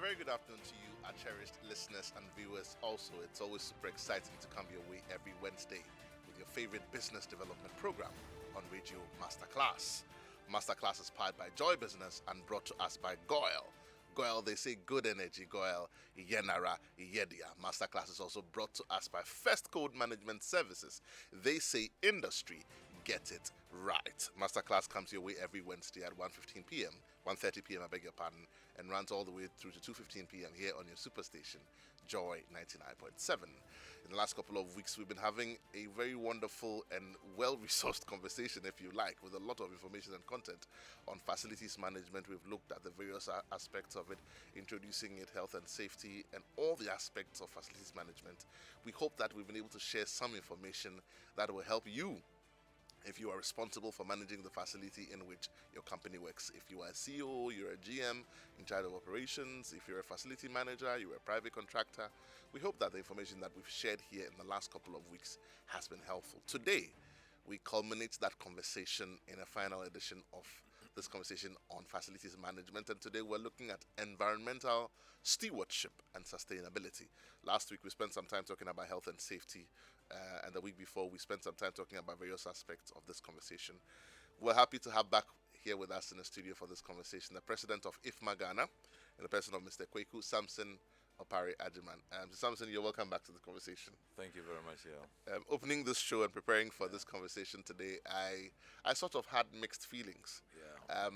very good afternoon to you, our cherished listeners and viewers. Also, it's always super exciting to come your way every Wednesday with your favorite business development program on Radio Masterclass. Masterclass is powered by Joy Business and brought to us by Goyle. Goyle, they say good energy, Goyle, Yenara, Yedia. Masterclass is also brought to us by First Code Management Services. They say industry, get it right. Masterclass comes your way every Wednesday at 1:15 p.m., 1:30 p.m., I beg your pardon, and runs all the way through to 2:15 p.m. here on your superstation, Joy 99.7. In the last couple of weeks, we've been having a very wonderful and well-resourced conversation, if you like, with a lot of information and content on facilities management. We've looked at the various aspects of it, introducing it, health and safety, and all the aspects of facilities management. We hope that we've been able to share some information that will help you if you are responsible for managing the facility in which your company works. If you are a CEO, you're a GM in charge of operations, if you're a facility manager, you're a private contractor, we hope that the information that we've shared here in the last couple of weeks has been helpful. Today, we culminate that conversation in a final edition of this conversation on facilities management, and today we're looking at environmental stewardship and sustainability. Last week we spent some time talking about health and safety, and the week before we spent some time talking about various aspects of this conversation. We're happy to have back here with us in the studio for this conversation the president of IFMA Ghana, in the person of Mr. Kweku Sampson Opare-Agyemang. Sampson, you're welcome back to the conversation. Thank you very much, Yaw. Opening this show and preparing for this conversation today, I sort of had mixed feelings. Yeah.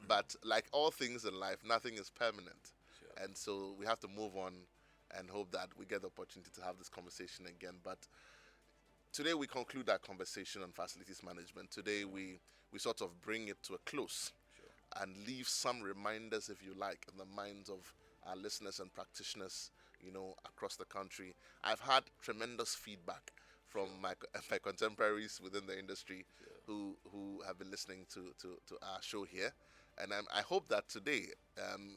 But like all things in life, nothing is permanent. Sure. And so we have to move on and hope that we get the opportunity to have this conversation again. But today we conclude our conversation on facilities management. Today we sort of bring it to a close. Sure. And leave some reminders, if you like, in the minds of our listeners and practitioners, across the country. I've had tremendous feedback from my contemporaries within the industry who have been listening to our show here. And I hope that today,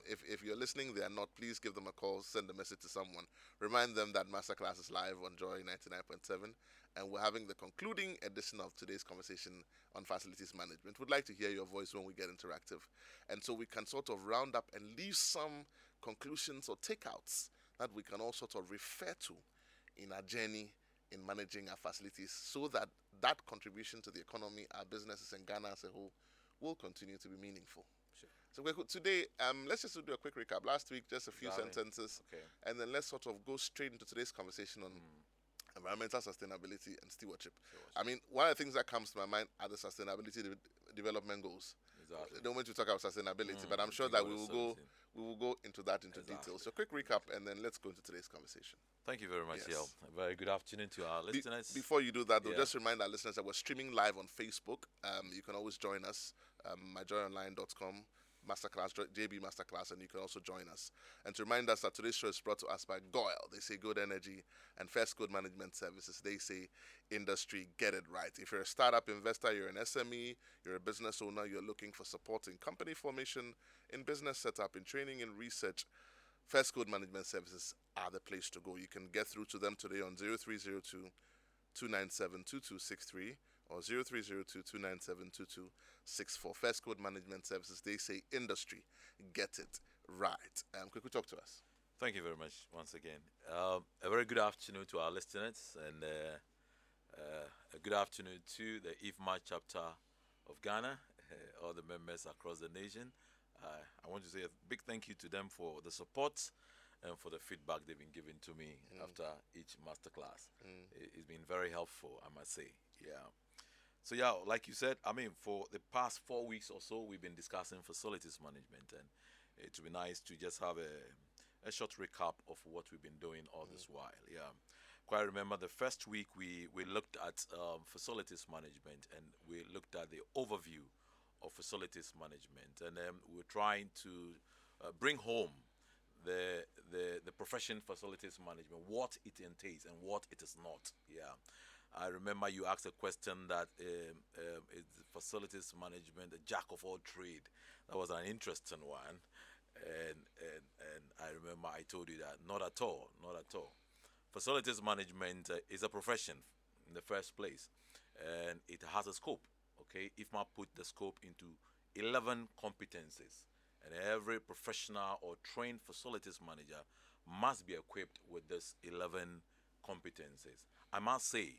if you're listening, they are not, please give them a call, send a message to someone. Remind them that Masterclass is live on Joy 99.7, and we're having the concluding edition of today's conversation on facilities management. We'd like to hear your voice when we get interactive. And so we can sort of round up and leave some conclusions or takeouts that we can all sort of refer to in our journey in managing our facilities, so that that contribution to the economy, our businesses in Ghana as a whole, will continue to be meaningful. Sure. So today, let's just do a quick recap. Last week, just a few sentences, Okay. and then let's sort of go straight into today's conversation on environmental sustainability and stewardship. I mean, one of the things that comes to my mind are the sustainability development goals. Exactly. I don't want to talk about sustainability, but I'm sure that we will go into that into detail. So quick recap, and then let's go into today's conversation. Than you very much, Yes. Yaw. A very good afternoon to our listeners. Before you do that, though, Yeah. just remind our listeners that we're streaming live on Facebook. You can always join us, myjoyonline.com, Masterclass, JB Masterclass, and you can also join us. And to remind us that today's show is brought to us by Goyle. They say good energy, and First Code Management Services. They say industry, get it right. If you're a startup investor, you're an SME, you're a business owner, you're looking for support in company formation, in business setup, in training, in research, First Code Management Services are the place to go. You can get through to them today on 0302 297 2263 or 0302 297 2264. First Code Management Services, they say industry, get it right. Could you talk to us? Thank you very much once again. A very good afternoon to our listeners, and a good afternoon to the IFMA chapter of Ghana, all the members across the nation. I want to say a big thank you to them for the support and for the feedback they've been giving to me after each masterclass. It's been very helpful, I must say. Yeah. So yeah, like you said, I mean, for the past 4 weeks or so, we've been discussing facilities management, and it would be nice to just have a short recap of what we've been doing all this while. Yeah. Quite remember the first week we looked at facilities management, and we looked at the overview of facilities management, and we're trying to bring home the profession facilities management, what it entails and what it is not. Yeah, I remember you asked a question that is facilities management a jack of all trade? That was an interesting one, and I remember I told you that not at all. Facilities management is a profession in the first place, and it has a scope. Okay, IFMA put the scope into 11 competencies, And every professional or trained facilities manager must be equipped with these 11 competencies. I must say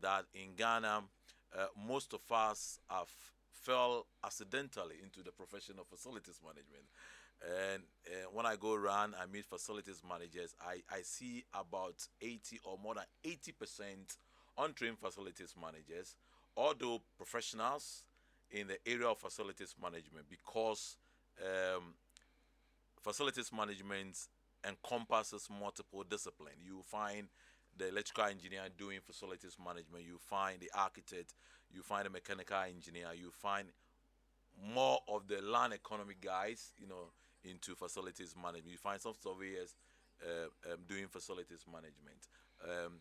that in Ghana, most of us have fell accidentally into the profession of facilities management. And when I go around, I meet facilities managers. I see about 80 or more than 80% untrained facilities managers, although professionals in the area of facilities management, because um, facilities management encompasses multiple disciplines. You find the electrical engineer doing facilities management, you find the architect, you find the mechanical engineer, you find more of the land economic guys, into facilities management. You find some surveyors doing facilities management. Um,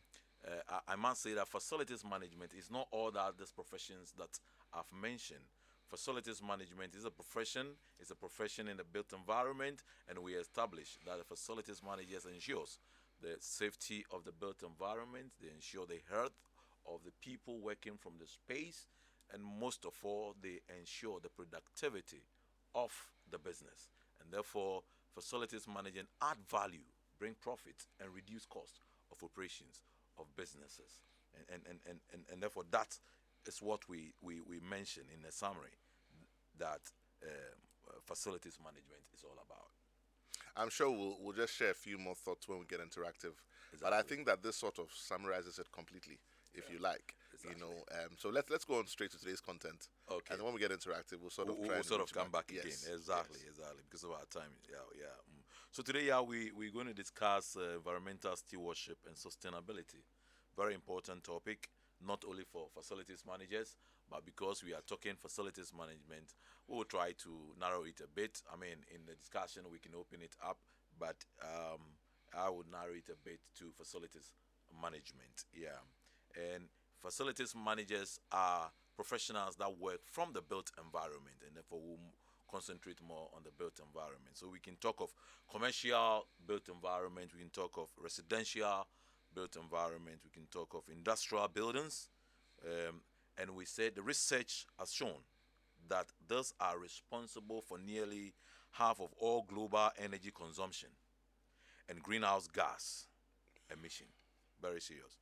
I must say that facilities management is not all that these professions that I've mentioned. Facilities management is a profession. It's a profession in the built environment, and we establish that the facilities managers ensures the safety of the built environment. They ensure the health of the people working from the space, and most of all, they ensure the productivity of the business. And therefore, facilities management add value, bring profit, and reduce cost of operations of businesses. And therefore, that is what we mention in the summary that facilities management is all about. I'm sure we'll just share a few more thoughts when we get interactive. But I Exactly. think that this sort of summarizes it completely, if you like. Exactly. So let's go on straight to today's content. Okay. And then when we get interactive, we'll sort of We'll, try we'll and sort of reach come back again. Yes, Exactly, yes. exactly, because of our time. Yeah, yeah. So today, yeah, we're going to discuss environmental stewardship and sustainability. Very important topic, not only for facilities managers, but because we are talking facilities management, we will try to narrow it a bit. I mean, in the discussion, we can open it up, but I would narrow it a bit to facilities management. Yeah. And facilities managers are professionals that work from the built environment, and therefore we'll concentrate more on the built environment. So we can talk of commercial built environment, we can talk of residential built environment, we can talk of industrial buildings, and we said the research has shown that those are responsible for nearly half of all global energy consumption and greenhouse gas emission. Very serious.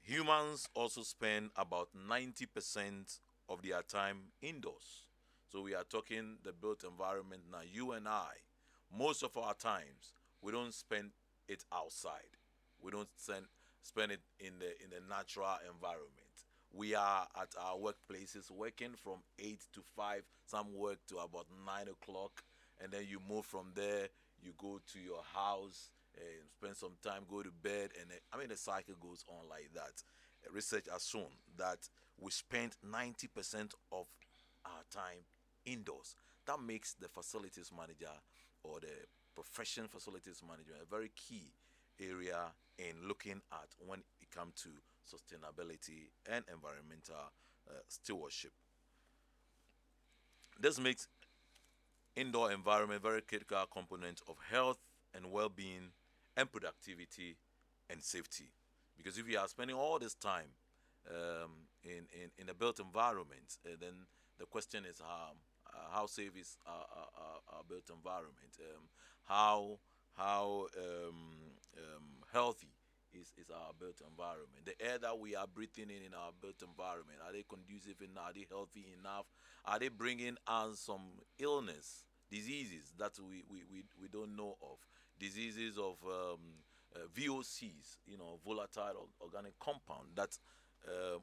Humans also spend about 90% of their time indoors. So we are talking the built environment now. You and I, most of our times, we don't spend it outside. We don't spend it in the natural environment. We are at our workplaces working from 8 to 5. Some work to about 9 o'clock, and then you move from there. You go to your house and spend some time, go to bed, and I mean the cycle goes on like that. Research has shown that we spend 90% of our time indoors. That makes the facilities manager or the profession facilities manager a very key area in looking at when it comes to sustainability and environmental stewardship. This makes indoor environment very critical component of health and well-being and productivity and safety. Because if you are spending all this time in a built environment, then the question is how safe is our built environment? How healthy is our built environment? The air that we are breathing in our built environment, are they conducive enough? Are they healthy enough? Are they bringing us some illness, diseases that we don't know of? Diseases of VOCs, volatile organic compound that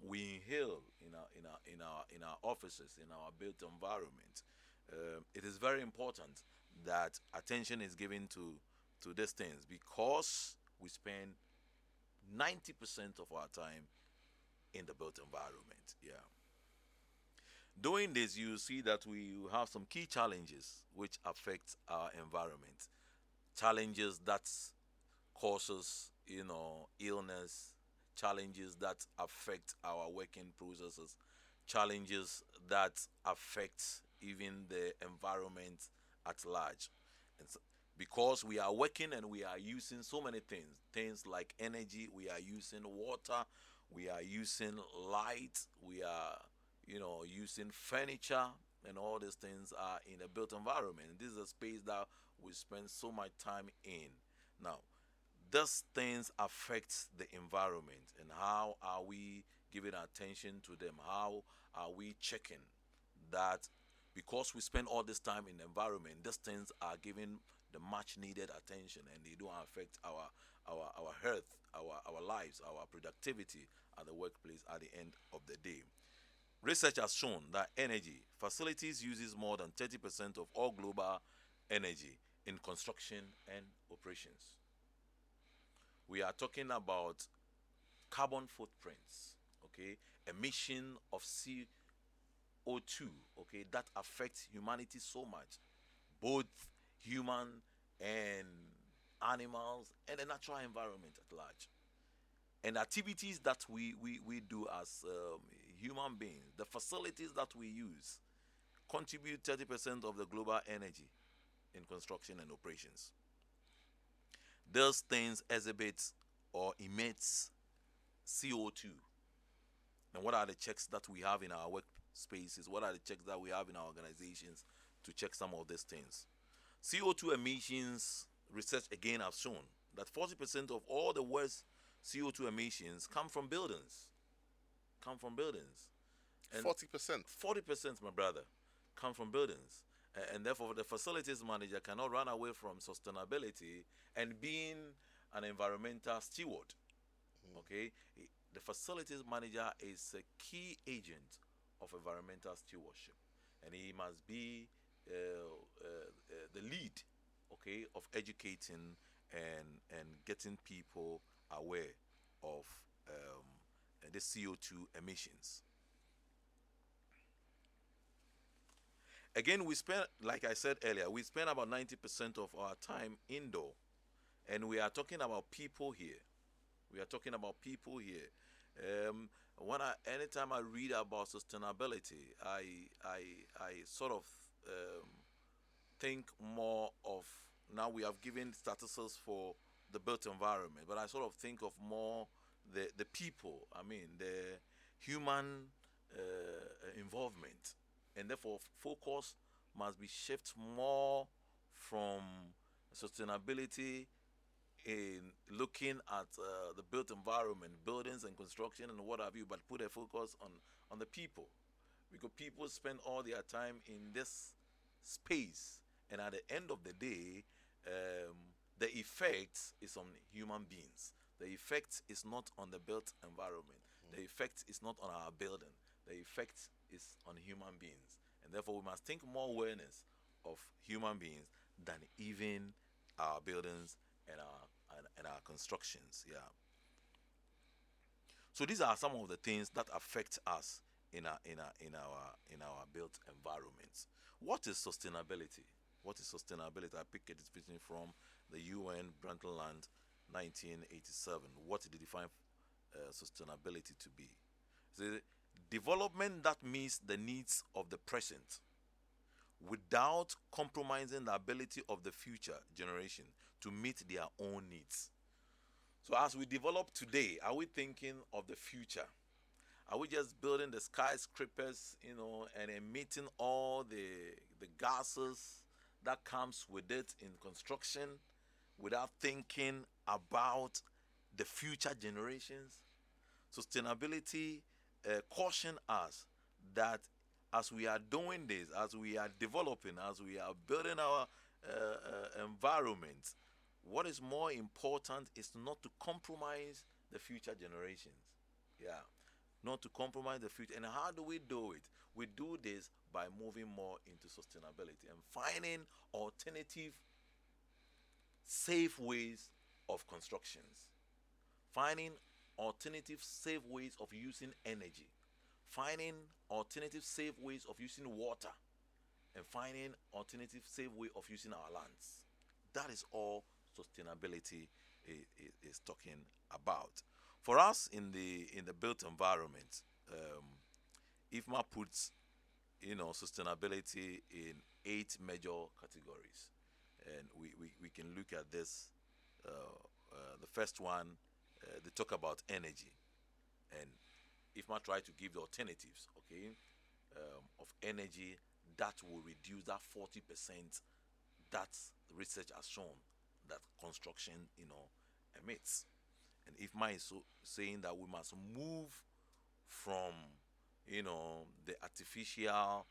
we inhale in our offices, in our built environment. It is very important that attention is given to these things because we spend 90% of our time in the built environment. Yeah. Doing this, you see that we have some key challenges which affect our environment. Challenges that causes, illness, challenges that affect our working processes, challenges that affect even the environment at large. And so, because we are working and we are using so many things like energy, we are using water, we are using light, we are using furniture, and all these things are in a built environment. This is a space that we spend so much time in. Now, these things affect the environment, and how are we giving attention to them? How are we checking that because we spend all this time in the environment, these things are given the much needed attention, and they don't affect our health, our lives, our productivity at the workplace at the end of the day. Research has shown that energy facilities uses more than 30% of all global energy in construction and operations. We are talking about carbon footprints, okay, emission of CO2, okay, that affects humanity so much, both human and animals and the natural environment at large. And activities that we do as human beings, the facilities that we use, contribute 30% of the global energy in construction and operations. Those things exhibit or emits CO2. And what are the checks that we have in our workspaces? What are the checks that we have in our organizations to check some of these things? CO2 emissions, research again has shown that 40% of all the world's CO2 emissions come from buildings. Come from buildings. And 40%. 40%, my brother, come from buildings. And therefore, the facilities manager cannot run away from sustainability and being an environmental steward. Okay? The facilities manager is a key agent of environmental stewardship, and he must be the lead, okay, of educating and getting people aware of the CO2 emissions. Again, we spend, like I said earlier, we spend about 90% of our time indoor, and we are talking about people here. We are talking about people here. Anytime I read about sustainability, I sort of think more of, now we have given statuses for the built environment, but I sort of think of more the people. I mean, the human involvement, and therefore focus must be shift more from sustainability in looking at the built environment, buildings and construction and what have you, but put a focus on the people, because people spend all their time in this space, and at the end of the day, the effect is on human beings. The effect is not on the built environment. The effect is not on our building. The effect is on human beings, and therefore we must think more awareness of human beings than even our buildings and our constructions. Yeah. So these are some of the things that affect us in our built environments. What is sustainability? What is sustainability? I picked a definition from the UN Brundtland 1987. What did they define sustainability to be? The development that meets the needs of the present without compromising the ability of the future generation to meet their own needs. So as we develop today, are we thinking of the future? Are we just building the skyscrapers, and emitting all the gases that comes with it in construction without thinking about the future generations? Sustainability caution us that as we are doing this, as we are developing, as we are building our environment, what is more important is not to compromise the future generations. Yeah, not to compromise the future. And how do we do it? We do this by moving more into sustainability and finding alternative, safe ways of constructions, finding alternative, safe ways of using energy, finding alternative, safe ways of using water, and finding alternative, safe way of using our lands. That is all sustainability is talking about. For us in the built environment, IFMA puts sustainability in 8 major categories, and we can look at this. The first one, they talk about energy, and IFMA try to give the alternatives, okay, of energy that will reduce that 40% that research has shown that construction, emits. And if mine is saying that we must move from, the artificial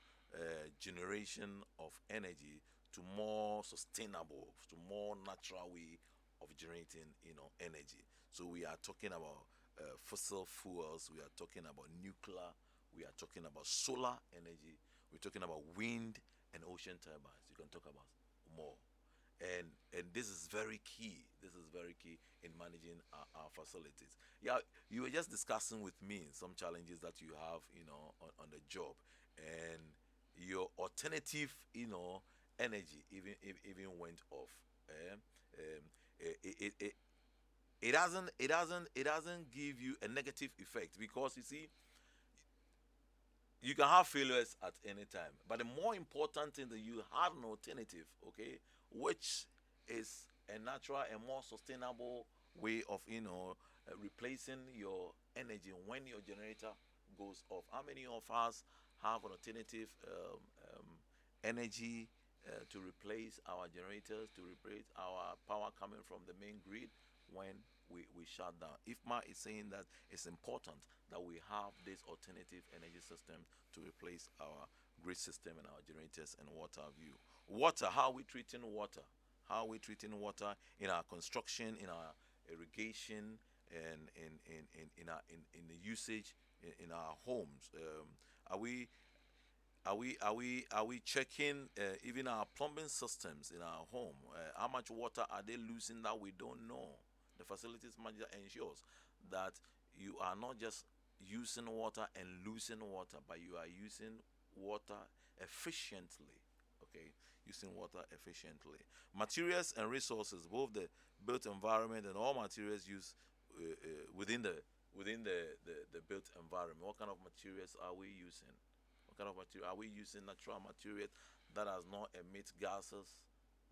generation of energy to more sustainable, to more natural way of generating, energy. So we are talking about fossil fuels. We are talking about nuclear. We are talking about solar energy. We're talking about wind and ocean turbines. You can talk about more. And this is very key. This is very key in managing our facilities. Yeah, you were just discussing with me some challenges that you have, on the job, and your alternative, energy even went off. Eh? It doesn't give you a negative effect, because you see, you can have failures at any time, but the more important thing, that you have an alternative, okay, which is a natural and more sustainable way of, replacing your energy when your generator goes off. How many of us have an alternative energy to replace our generators, to replace our power coming from the main grid when we shut down? IFMA is saying that it's important that we have this alternative energy system to replace our grid system and our generators and water view. Water, how are we treating water? How are we treating water in our construction, in our irrigation, and in the usage in our homes? Are we checking even our plumbing systems in our home? How much water are they losing that we don't know? The facilities manager ensures that you are not just using water and losing water, but you are using water efficiently. Okay, using water efficiently. Materials and resources, both the built environment and all materials used within the built environment. What kind of materials are we using? What kind of material are we using? Natural materials that does not emit gases,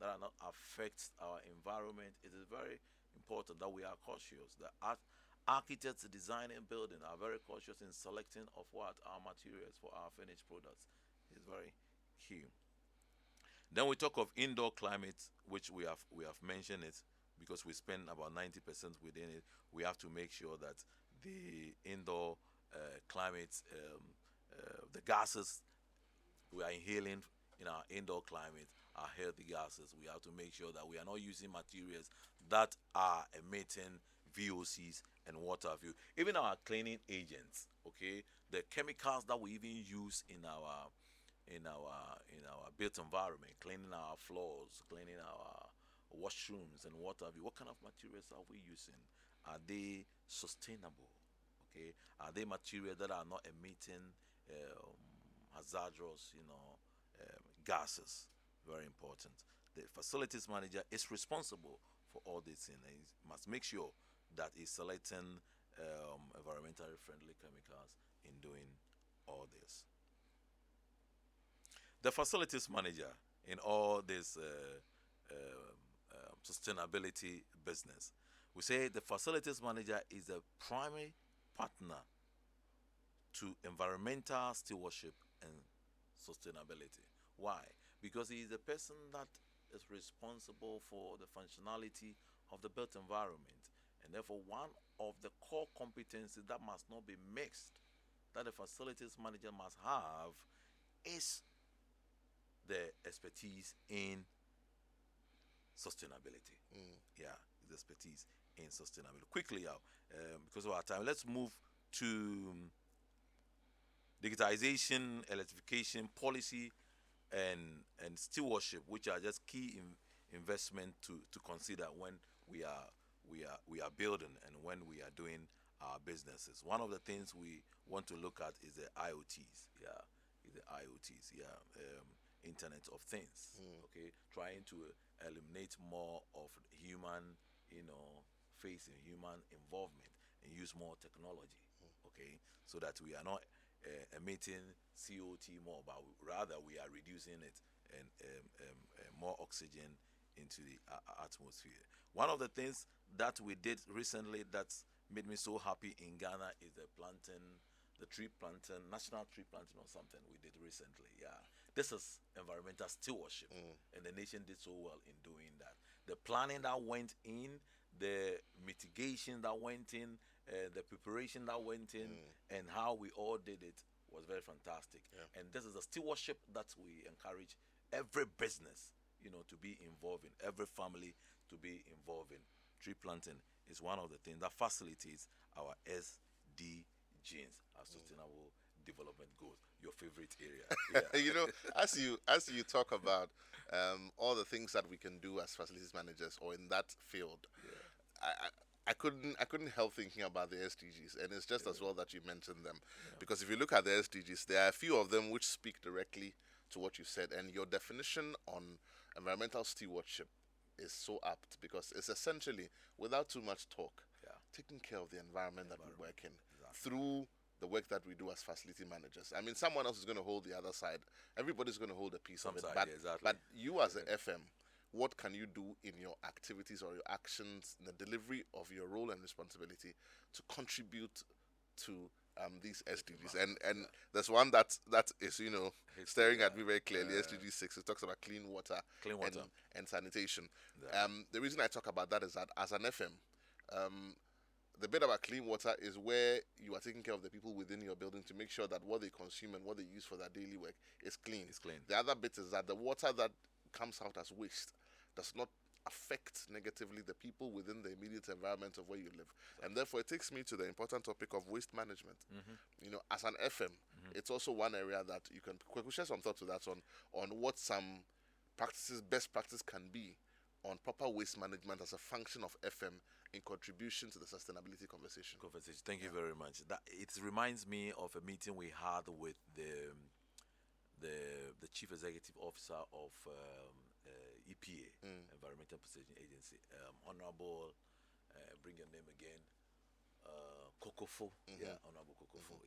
that are not affect our environment. It is very important that we are cautious. The architects designing building are very cautious in selecting of what our materials for our finished products. It's very key. Then we talk of indoor climate, which we have mentioned it, because we spend about 90% within it. We have to make sure that the indoor climate, the gases we are inhaling in our indoor climate are healthy gases. We have to make sure that we are not using materials that are emitting VOCs and water view. Even our cleaning agents, okay, the chemicals that we even use in our built environment, cleaning our floors, cleaning our washrooms and water view. What kind of materials are we using? Are they sustainable? Okay, are they materials that are not emitting hazardous, gases? Very important. The facilities manager is responsible for all these things, and he must make sure that he's selecting environmentally friendly chemicals in doing all this. The facilities manager in all this sustainability business, we say the facilities manager is a primary partner to environmental stewardship and sustainability. Why? Because he is the person that is responsible for the functionality of the built environment. And therefore, one of the core competencies that must not be mixed, that the facilities manager must have, is the expertise in sustainability. Yeah, the expertise in sustainability. Quickly, because of our time, let's move to digitization, electrification, policy, and stewardship, which are just key investment to consider when we are building and when we are doing our businesses. One of the things we want to look at is the IoTs. Yeah, is the IoTs. Yeah, Internet of Things. Okay, trying to eliminate more of human, facing human involvement and use more technology. Okay, so that we are not emitting CO2 more, but rather we are reducing it and more oxygen into the atmosphere. One of the things that we did recently that's made me so happy in Ghana is the tree planting, national tree planting or something we did recently. Yeah, This is environmental stewardship, and the nation did so well in doing that. The planning that went in, the mitigation that went in, the preparation that went in, and how we all did it was very fantastic. And this is a stewardship that we encourage every business, to be involved in, every family to be involved in. Tree planting is one of the things that facilitates our SDGs, our sustainable development goals. Your favorite area. Yeah. as you talk about all the things that we can do as facilities managers or in that field, I couldn't help thinking about the SDGs, and it's just as well that you mentioned them, because if you look at the SDGs, there are a few of them which speak directly to what you said, and your definition on environmental stewardship is so apt, because it's essentially, without too much talk, taking care of the environment that we work in through the work that we do as facility managers. I mean, someone else is going to hold the other side. Everybody's going to hold a piece of it. But you as an FM, what can you do in your activities or your actions, in the delivery of your role and responsibility to contribute to these SDGs? And there's one that is, staring at me very clearly, SDG 6. It talks about clean water and sanitation. The reason I talk about that is that as an FM, the bit about clean water is where you are taking care of the people within your building to make sure that what they consume and what they use for their daily work is clean. It's clean. The other bit is that the water that comes out as waste does not affect negatively the people within the immediate environment of where you live. And therefore, it takes me to the important topic of waste management. As an FM, it's also one area that you can share some thoughts with that on what some best practice can be on proper waste management as a function of FM in contribution to the sustainability conversation. Thank you very much. That it reminds me of a meeting we had with the chief executive officer of EPA, Environmental Protection Agency, Honorable, bring your name again, Kokofo. Honorable Kokofo.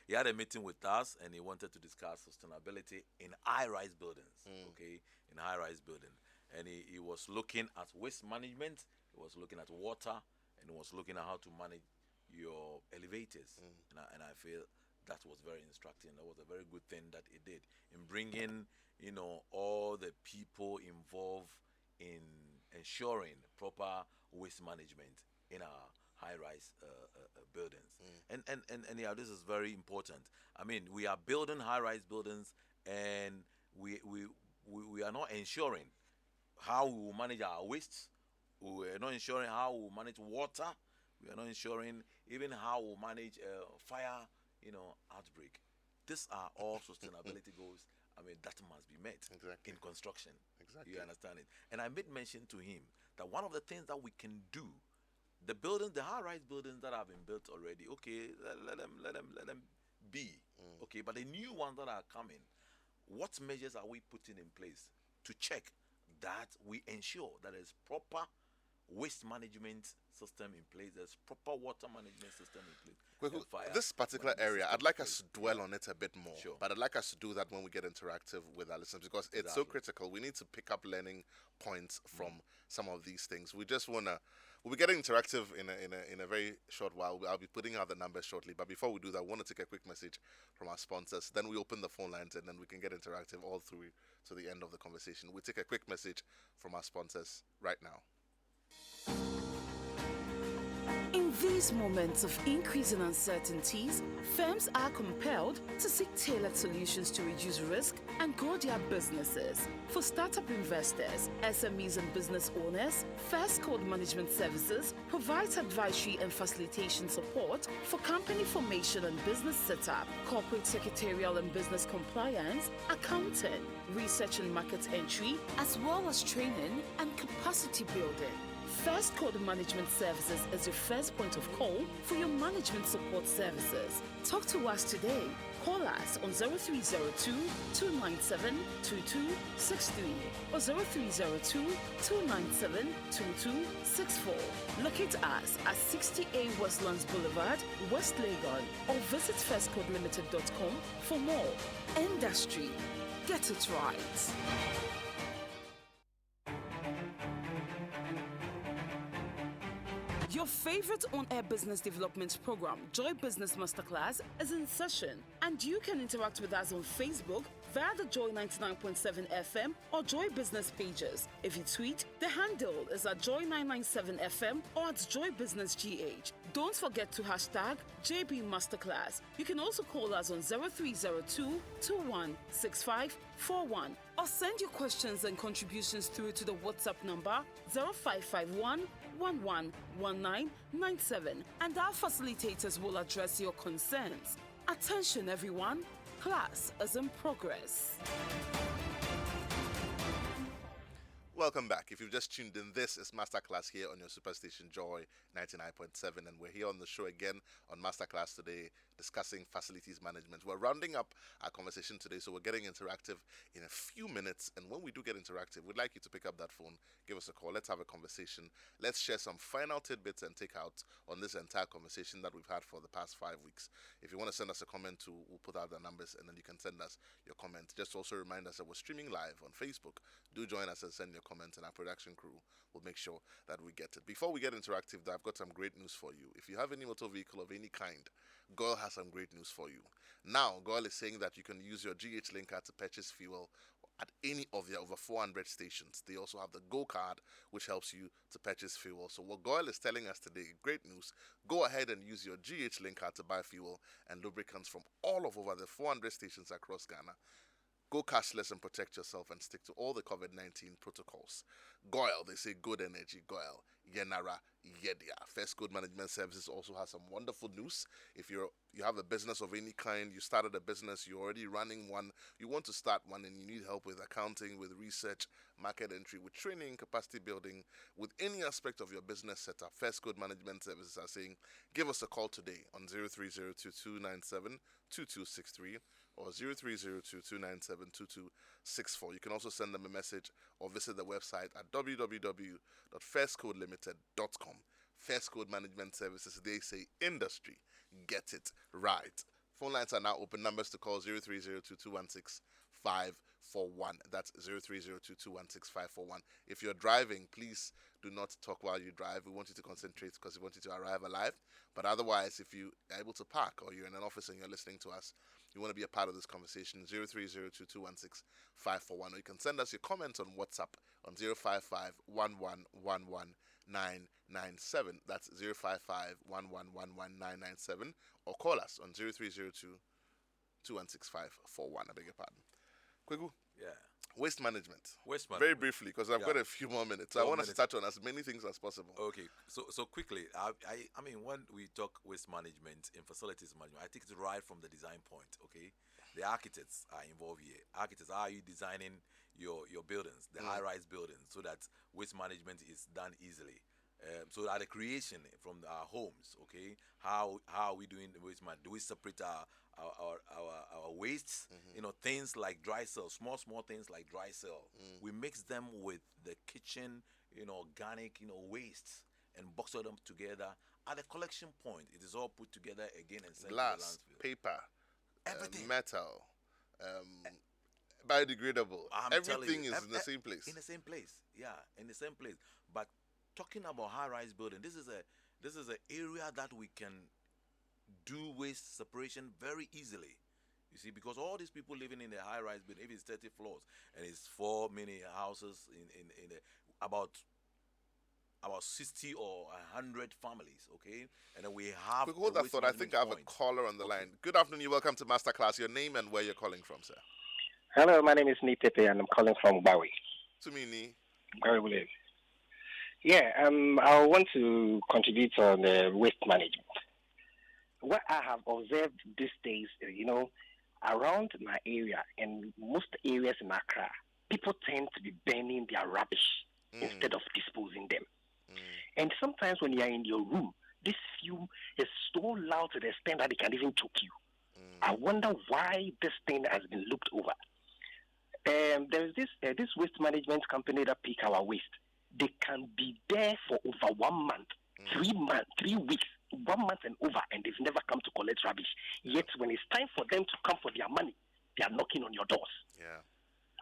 He had a meeting with us, and he wanted to discuss sustainability in high-rise buildings. In high-rise building, and he was looking at waste management. He was looking at water, and he was looking at how to manage your elevators. And I feel that was very instructive. That was a very good thing that he did in bringing, all the people involved in ensuring proper waste management in our high-rise buildings. And this is very important. I mean, we are building high-rise buildings, and we are not ensuring how we will manage our wastes. We are not ensuring how we will manage water. We are not ensuring even how we will manage fire, outbreak. These are all sustainability goals. I mean, that must be met in construction. You understand it? And I made mention to him that one of the things that we can do, the high-rise buildings that have been built already, let them be. But the new ones that are coming, what measures are we putting in place to check that we ensure that there's proper waste management system in place, there's proper water management system in place. This particular area, I'd like us to dwell on it a bit more, but I'd like us to do that when we get interactive with our listeners, because it's so critical. We need to pick up learning points from some of these things. We'll be getting interactive in a very short while. I'll be putting out the numbers shortly, but before we do that, I want to take a quick message from our sponsors. Then we open the phone lines, and then we can get interactive all through to the end of the conversation. We'll take a quick message from our sponsors right now. In these moments of increasing uncertainties, firms are compelled to seek tailored solutions to reduce risk and grow their businesses. For startup investors, SMEs and business owners, First Code Management Services provides advisory and facilitation support for company formation and business setup, corporate secretarial and business compliance, accounting, research and market entry, as well as training and capacity building. First Code Management Services is your first point of call for your management support services. Talk to us today. Call us on 0302 297 2263 or 0302 297 2264. Locate us at 60A Westlands Boulevard, West Legon, or visit firstcodelimited.com for more. Industry. Get it right. Your favorite on-air business development program, Joy Business Masterclass, is in session, and you can interact with us on Facebook via the Joy 99.7 FM or Joy Business pages. If you tweet, the handle is at Joy 997 FM or at Joy Business GH. Don't forget to hashtag JB Masterclass. You can also call us on 0302 216541 or send your questions and contributions through to the WhatsApp number 0551 111997, and our facilitators will address your concerns. Attention everyone, class is in progress. Welcome back. If you've just tuned in, this is Masterclass here on your superstation Joy 99.7, and we're here on the show again on Masterclass today discussing facilities management. We're rounding up our conversation today, so we're getting interactive in a few minutes, and when we do get interactive, we'd like you to pick up that phone, give us a call, let's have a conversation, let's share some final tidbits and take out on this entire conversation that we've had for the past 5 weeks. If you want to send us a comment too, we'll put out the numbers and then you can send us your comment. Just also remind us that we're streaming live on Facebook. Do join us and send your comments, and our production crew will make sure that we get it. Before we get interactive, though, I've got some great news for you. If you have any motor vehicle of any kind, GOIL has some great news for you. Now, GOIL is saying that you can use your GH Link card to purchase fuel at any of their over 400 stations. They also have the Go card, which helps you to purchase fuel. So what GOIL is telling us today, great news, go ahead and use your GH Link card to buy fuel and lubricants from all of over the 400 stations across Ghana. Go cashless and protect yourself and stick to all the COVID-19 protocols. GOIL, they say good energy, GOIL. Yenara, Yedia. First Code Management Services also has some wonderful news. If you have a business of any kind, you started a business, you're already running one, you want to start one, and you need help with accounting, with research, market entry, with training, capacity building, with any aspect of your business setup, First Code Management Services are saying, give us a call today on 0302-297-2263 or 0302-297-2264. You can also send them a message or visit the website at www.firstcodelimited.com. First Code Management Services, they say industry, get it right. Phone lines are now open. Numbers to call 0302-216-541. That's 0302-216-541. If you're driving, please do not talk while you drive. We want you to concentrate because we want you to arrive alive. But otherwise, if you are able to park or you're in an office and you're listening to us, you want to be a part of this conversation, 0302-216-541. Or you can send us your comments on WhatsApp on 055-1111-997. That's 055-1111-997. Or call us on 0302-216-541. I beg your pardon. Kweku? Yeah. Waste management. Waste management. Very briefly, because I've got a few more minutes. I want us to touch on as many things as possible. Okay, so quickly, I mean, when we talk waste management in facilities management, I think it's right from the design point, okay? The architects are involved here. Architects, how are you designing your buildings, the high-rise buildings, so that waste management is done easily? So at the creation from our homes, okay, how are we doing the waste management? Do we separate our wastes? You know, things like dry cell, small things like dry cell. We mix them with the kitchen, you know, organic, you know, wastes and box them together. At the collection point, it is all put together again and sent to the landfill. Paper, everything, metal, biodegradable. Everything is in the same place. In the same place, yeah, in the same place. But talking about high-rise building, this is an area that we can do waste separation very easily. You see, because all these people living in the high-rise building, if it's 30 floors and it's 4 mini houses in about 60 or 100 families, okay, and then we have. Hold that thought. I think I have a caller on the line. Good afternoon. You welcome to Masterclass. Your name and where you're calling from, sir? Hello, my name is Nitepe and I'm calling from Bawi. Tumini. Bawi. Yeah, I want to contribute on waste management. What I have observed these days, you know, around my area and most areas in Accra, people tend to be burning their rubbish instead of disposing them. And sometimes when you are in your room, this fume is so loud to the extent that it can even choke you. I wonder why this thing has been looked over. There's this waste management company that pick our waste. They can be there for over 1 month, 3 months, 3 weeks, 1 month and over, and they've never come to collect rubbish. Yet when it's time for them to come for their money, they are knocking on your doors. Yeah.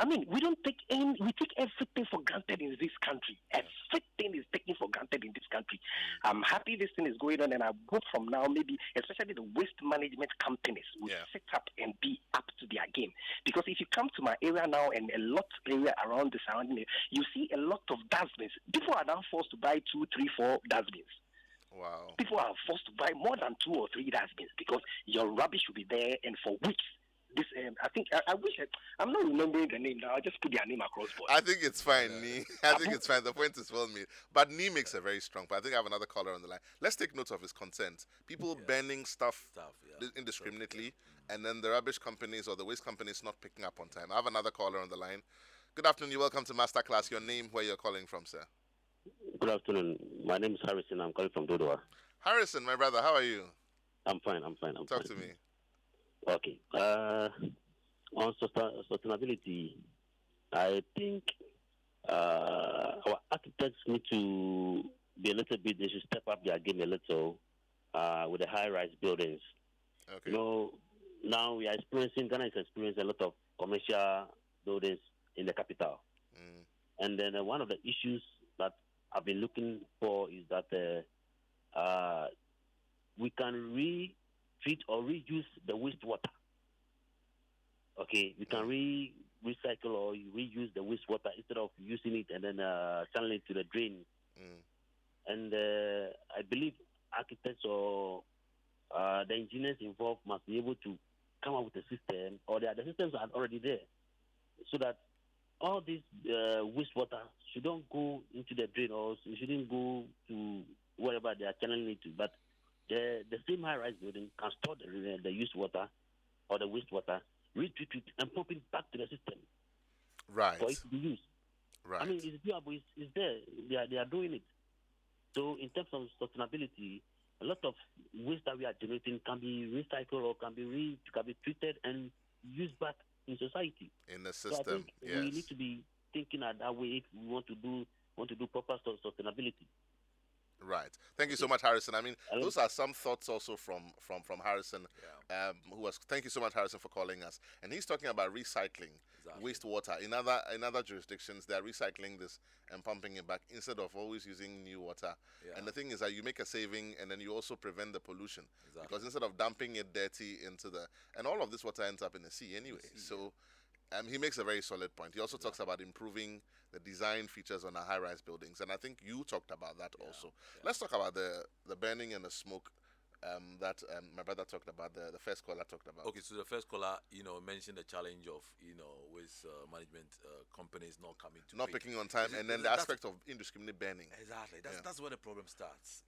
I mean, we take everything for granted in this country. Everything is taken for granted in this country. I'm happy this thing is going on, and I hope from now, maybe, especially the waste management companies will sit up and be up to their game. Because if you come to my area now and a lot of area around the surrounding, you see a lot of dustbins. People are now forced to buy 2, 3, 4 dustbins. Wow. People are forced to buy more than 2 or 3 dustbins because your rubbish will be there, and for weeks. This I think I wish I'm not remembering the name now. I just put their name across board. I think it's fine, Nee. I think it's fine. The point is well made. But Nee makes a very strong point. I think I have another caller on the line. Let's take note of his consent. People burning stuff indiscriminately, and then the rubbish companies or the waste companies not picking up on time. I have another caller on the line. Good afternoon. You're welcome to Masterclass. Your name, where you're calling from, sir? Good afternoon. My name is Harrison. I'm calling from Dodowa. Harrison, my brother, how are you? I'm fine. Talk to me. Okay. On sustainability, I think our architects need to be a little bit, they should step up their game a little with the high-rise buildings. Okay. You know, now Ghana is experiencing a lot of commercial buildings in the capital. And then one of the issues that I've been looking for is that we can treat or reuse the wastewater. Okay, we can recycle or reuse the wastewater instead of using it and then channeling it to the drain. And I believe architects or the engineers involved must be able to come up with a system, or the systems are already there, so that all this wastewater shouldn't go into the drain or shouldn't go to wherever they are channeling it to, but the same high-rise building can store the used water or the wastewater, retreat it, and pump it back to the system. Right. For it to be used. Right. I mean, it's doable. It's there. They are doing it. So in terms of sustainability, a lot of waste that we are generating can be recycled or can be treated and used back in society. In the system, so I think we need to be thinking at that way if we want to do proper sustainability. Right. Thank you so much, Harrison. I mean, those are some thoughts also from Harrison. Thank you so much, Harrison, for calling us. And he's talking about recycling wastewater. In other jurisdictions, they're recycling this and pumping it back instead of always using new water. And the thing is that you make a saving, and then you also prevent the pollution because instead of dumping it dirty into and all of this water ends up in the sea anyway. So he makes a very solid point. He also talks about improving the design features on our high-rise buildings, and I think you talked about that also. Let's talk about the burning and the smoke that my brother talked about, the first caller talked about. Okay, so the first caller, mentioned the challenge of, waste management companies not coming to picking on time, and then the aspect of indiscriminate burning. Exactly. That's where the problem starts,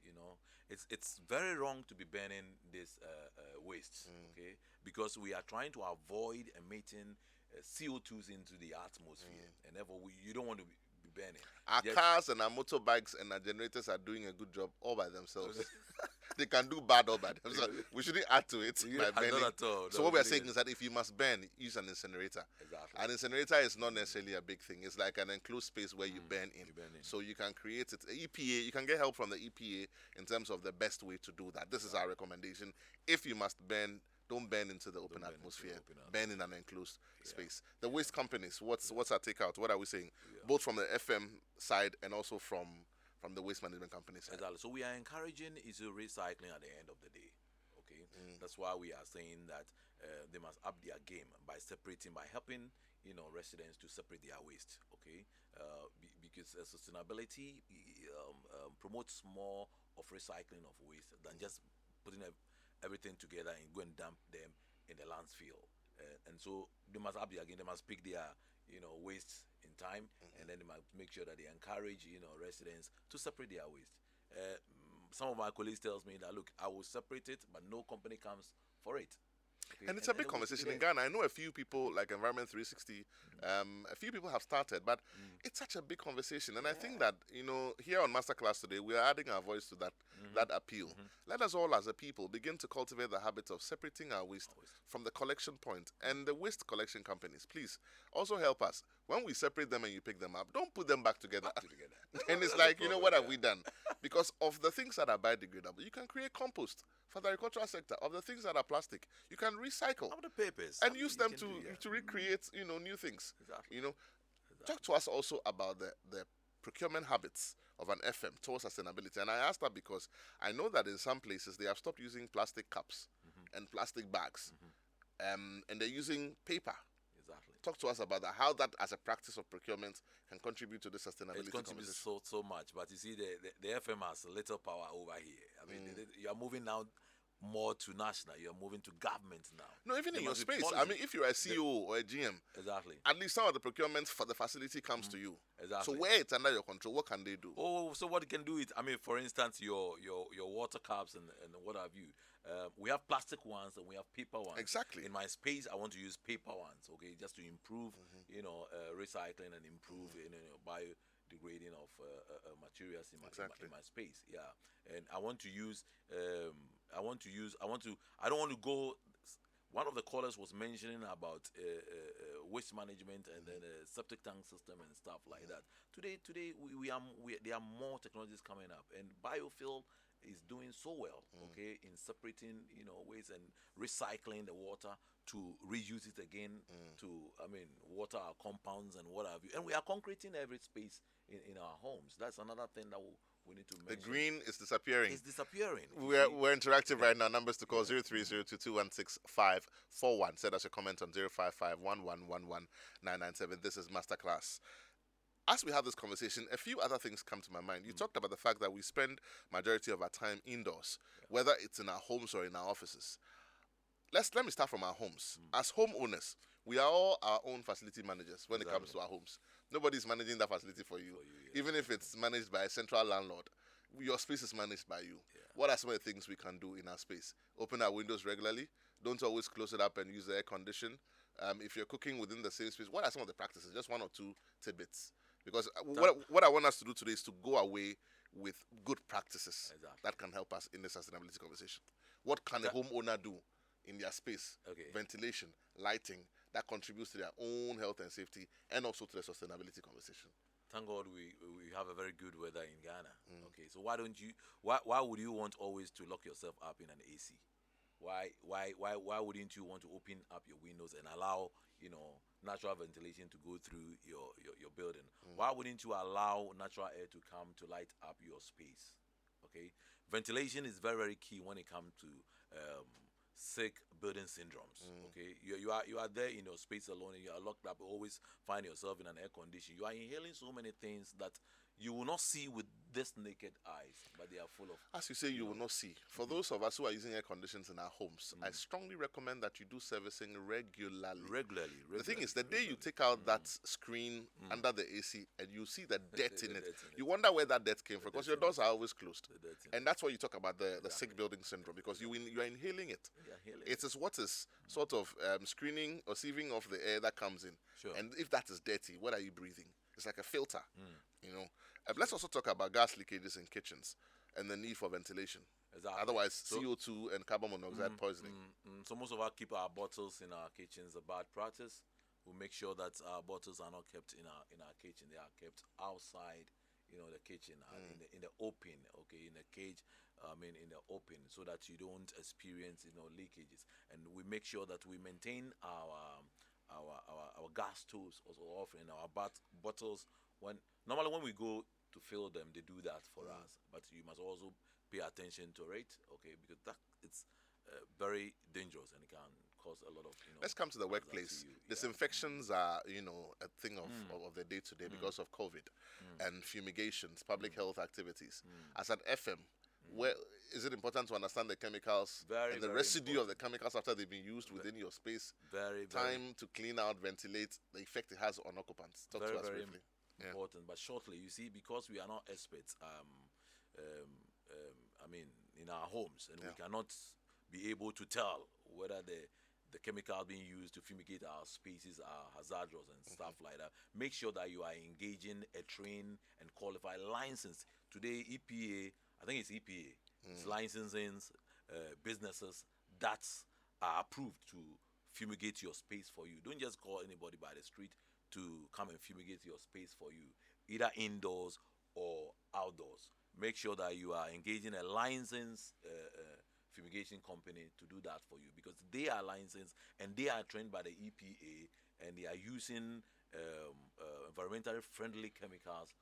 It's very wrong to be burning this waste, okay? Because we are trying to avoid emitting CO2s into the atmosphere, and therefore you don't want to be burning. Our cars and our motorbikes and our generators are doing a good job all by themselves. They can do bad all by themselves. We shouldn't add to it by burning. Not at all. So what we are saying is that if you must burn, use an incinerator. Exactly. An incinerator is not necessarily a big thing. It's like an enclosed space where you burn in. So you can create it. EPA, you can get help from the EPA in terms of the best way to do that. This is our recommendation. If you must burn, don't burn into the open atmosphere. Burn in an enclosed space. The waste companies, what's our takeout? What are we saying? Both from the FM side and also from the waste management companies side. Exactly. So we are encouraging recycling at the end of the day. Okay. That's why we are saying that they must up their game by helping residents to separate their waste. Okay. Because sustainability promotes more of recycling of waste than just putting everything together and go and dump them in the landfill. And so they must up their game. They must pick their waste in time, and then they must make sure that they encourage residents to separate their waste. Some of my colleagues tells me that, look, I will separate it, but no company comes for it. Okay? And it's a big conversation in Ghana. I know a few people like Environment 360. A few people have started, but it's such a big conversation. And I think that here on Masterclass today, we are adding our voice to that appeal. Let us all, as a people, begin to cultivate the habit of separating our waste from the collection point. And the waste collection companies, please also help us. When we separate them and you pick them up, don't put them back together. And it's like, what have we done? Because of the things that are biodegradable, you can create compost for the agricultural sector. Of the things that are plastic, you can recycle. Of the papers. And use them to recreate, new things. Exactly. Talk to us also about the procurement habits of an FM towards sustainability. And I asked that because I know that in some places they have stopped using plastic cups and plastic bags, and they're using paper. Exactly. Talk to us about that. How that, as a practice of procurement, can contribute to the sustainability. It contributes so much, but you see, the FM has a little power over here. I mean, you are moving now more to national. You are moving to government now. No, even in your must be space. policy. I mean, if you're a CEO or a GM, Exactly. at least some of the procurement for the facility comes to you. Exactly. So where it's under your control, what can they do? Oh, so what you can do is, I mean, for instance, your water cups and what have you. We have plastic ones and we have paper ones. Exactly. In my space, I want to use paper ones, okay, just to improve, recycling and improve, biodegrading of materials in my space. Yeah, and I want to use. I don't want to go. One of the callers was mentioning about waste management and then septic tank system and stuff like that. Today there are more technologies coming up, and biofuel is doing so well, okay, in separating waste and recycling the water to reuse it again to water our compounds and what have you. And we are concreting every space in our homes. That's another thing that we need to mention. The green is disappearing. It's disappearing. We're interactive right now. Numbers to call 0302216541. Send us a comment on 05511111997. This is Masterclass. As we have this conversation, a few other things come to my mind. You talked about the fact that we spend majority of our time indoors, whether it's in our homes or in our offices. Let me start from our homes. As homeowners, we are all our own facility managers when it comes to our homes. Nobody's managing that facility for you. Even if it's managed by a central landlord, your space is managed by you. Yeah. What are some of the things we can do in our space? Open our windows regularly. Don't always close it up and use the air condition. If you're cooking within the same space, what are some of the practices? Just one or two tidbits. Because what I want us to do today is to go away with good practices that can help us in the sustainability conversation. What can a homeowner do in their space? Okay. Ventilation, lighting, that contributes to their own health and safety and also to the sustainability conversation. Thank God we have a very good weather in Ghana. Okay, so why would you want always to lock yourself up in an AC? Why wouldn't you want to open up your windows and allow natural ventilation to go through your building? Why wouldn't you allow natural air to come to light up your space? Okay, ventilation is very, very key when it comes to sick building syndromes. Okay, you are there in your space alone and you are locked up. You always find yourself in an air condition. You are inhaling so many things that you will not see with this naked eyes, but they are full of. As you say, you will not see. For those of us who are using air conditions in our homes, I strongly recommend that you do servicing regularly. The thing is, the day you take out that screen under the AC and you see the dirt in it, you wonder where that dirt came from because your doors are always closed. And that's why you talk about the sick building syndrome, because you are inhaling it. It is what is sort of screening or sieving off the air that comes in. Sure. And if that is dirty, what are you breathing? It's like a filter, Let's also talk about gas leakages in kitchens and the need for ventilation. Exactly. Otherwise, CO2 and carbon monoxide poisoning. So most of us keep our bottles in our kitchens. A bad practice. We make sure that our bottles are not kept in our kitchen. They are kept outside, the kitchen, in the open. Okay, in the cage. In the open, so that you don't experience, leakages. And we make sure that we maintain our gas stoves also often, our bottles. Normally when we go to fill them, they do that for us, but you must also pay attention to it, okay, because it's very dangerous and it can cause a lot of. Let's come to the workplace. Disinfections are a thing of the day to day because of COVID and fumigations, public health activities. As an FM, where is it important to understand the chemicals and the residue of the chemicals after they've been used within your space? Time to clean out, ventilate, the effect it has on occupants. Talk to us briefly. Important, but shortly, you see, because we are not experts, in our homes, and we cannot be able to tell whether the chemical being used to fumigate our spaces are hazardous and stuff like that. Make sure that you are engaging a trained and qualified license. Today, EPA, I think it's EPA, it's licensing businesses that are approved to fumigate your space for you. Don't just call anybody by the street to come and fumigate your space for you, either indoors or outdoors. Make sure that you are engaging a licensed fumigation company to do that for you, because they are licensed and they are trained by the EPA, and they are using environmentally friendly chemicals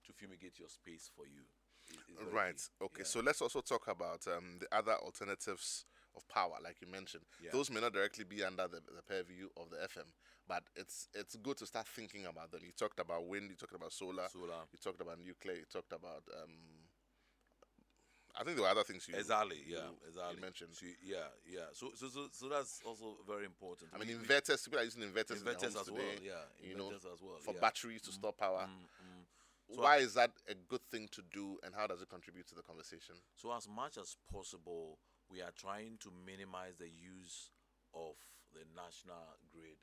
to fumigate your space for you. It's very Right. key. Okay. Yeah. So let's also talk about the other alternatives of power, like you mentioned. Yeah. Those may not directly be under the purview of the FM, but it's good to start thinking about them. You talked about wind. You talked about solar. Solar. You talked about nuclear. You talked about I think there were other things you Exactly. you, Yeah. Exactly. you mentioned. Yeah. So that's also very important. I mean, inverters. People are using inverters in their inverters homes as today. well. Yeah. You know, Inverters as well. for yeah. batteries to store power. So Why is that a good thing to do, and how does it contribute to the conversation? So as much as possible, we are trying to minimize the use of the national grid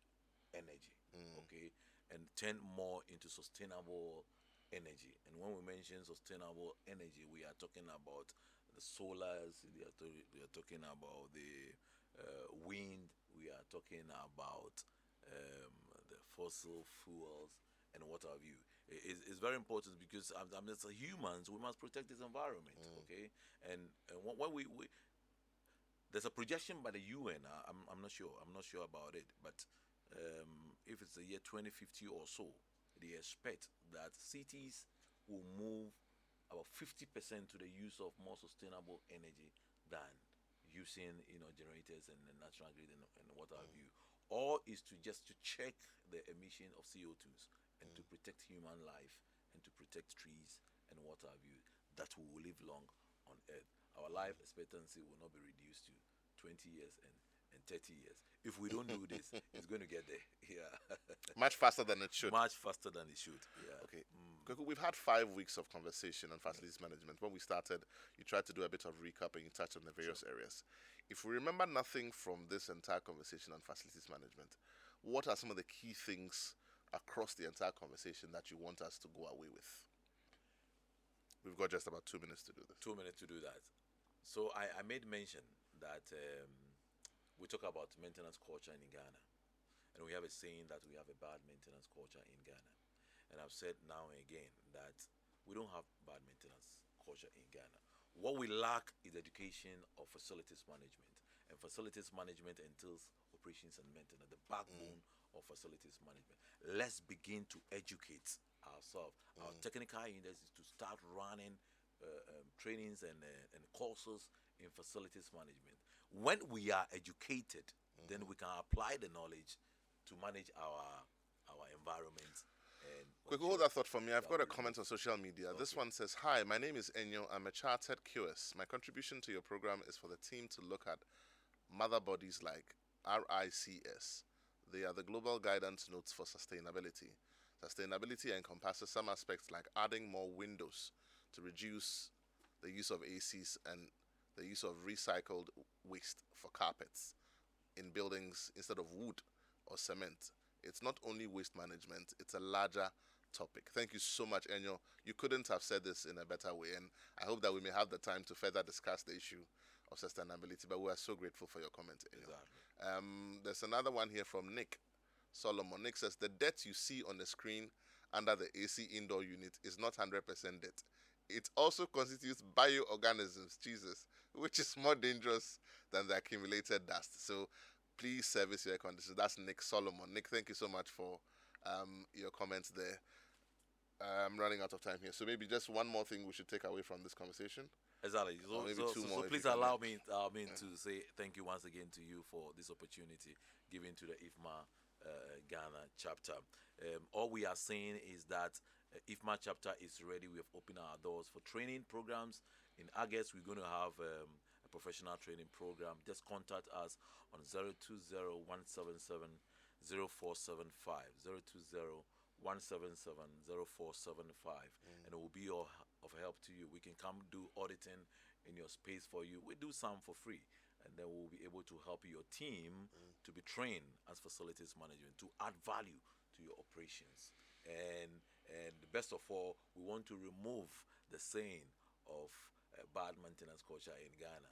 energy, okay, and turn more into sustainable energy. And when we mention sustainable energy, we are talking about the solars, we are talking about the wind, we are talking about the fossil fuels and what have you. It's very important because as humans, we must protect this environment, okay? And when we there's a projection by the UN. I'm not sure. I'm not sure about it, but if it's the year 2050 or so, they expect that cities will move about 50% to the use of more sustainable energy than using generators and the natural grid and what have you. Or is to just to check the emission of CO2s and to protect human life and to protect trees and what have you, that we will live long on earth. Our life expectancy will not be reduced to 20 years and 30 years. If we don't do this, it's going to get there. Yeah. Much faster than it should. Much faster than it should. Yeah. Okay. Kweku, we've had 5 weeks of conversation on facilities management. When we started, you tried to do a bit of recap and you touched on the various areas. If we remember nothing from this entire conversation on facilities management, what are some of the key things across the entire conversation that you want us to go away with? We've got just about 2 minutes to do this. 2 minutes to do that. So I made mention that we talk about maintenance culture in Ghana. And we have a saying that we have a bad maintenance culture in Ghana. And I've said now and again that we don't have bad maintenance culture in Ghana. What we lack is education of facilities management. And facilities management entails operations and maintenance, the backbone of facilities management. Let's begin to educate ourselves. Our technical units is to start running trainings and courses in facilities management. When we are educated, then we can apply the knowledge to manage our environment. Quick, hold that thought for me. I've got a comment on social media. Okay. This one says, "Hi, my name is Enyo. I'm a chartered QS. My contribution to your program is for the team to look at mother bodies like RICS. They are the global guidance notes for sustainability. Sustainability encompasses some aspects like adding more windows to reduce the use of ACs and the use of recycled waste for carpets in buildings instead of wood or cement. It's not only waste management, it's a larger topic." Thank you so much, Enyo. You couldn't have said this in a better way, and I hope that we may have the time to further discuss the issue of sustainability, but we are so grateful for your comment, Enyo. Exactly. There's another one here from Nick Solomon. Nick says, "The debt you see on the screen under the AC indoor unit is not 100% debt. It also constitutes bioorganisms, Jesus, which is more dangerous than the accumulated dust. So please service your air conditioners." That's Nick Solomon. Nick, thank you so much for your comments there. I'm running out of time here, so maybe just one more thing we should take away from this conversation. Exactly. So please allow me to say thank you once again to you for this opportunity given to the IFMA Ghana chapter. All we are saying is that IFMA chapter is ready. We have opened our doors for training programs. In August, we're going to have a professional training program. Just contact us on 020-177-0475, 020-177-0475, and it will be of help to you. We can come do auditing in your space for you. We do some for free, and then we'll be able to help your team to be trained as facilities management, to add value to your operations. And best of all, we want to remove the saying of bad maintenance culture in Ghana.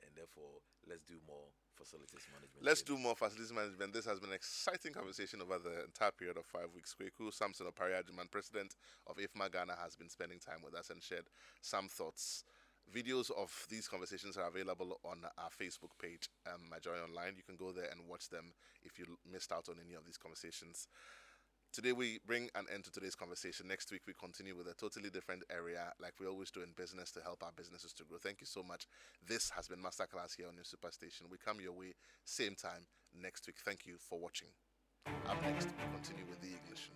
And therefore, let's do more facilities management. Let's do more facilities management. This has been an exciting conversation over the entire period of 5 weeks. Kweku Sampson Opare-Agyemang, president of IFMA Ghana, has been spending time with us and shared some thoughts. Videos of these conversations are available on our Facebook page, My Joy Online. You can go there and watch them if you missed out on any of these conversations. Today we bring an end to today's conversation. Next week we continue with a totally different area, like we always do in business, to help our businesses to grow. Thank you so much. This has been Masterclass here on your Superstation. We come your way same time next week. Thank you for watching. Up next, we continue with the ignition.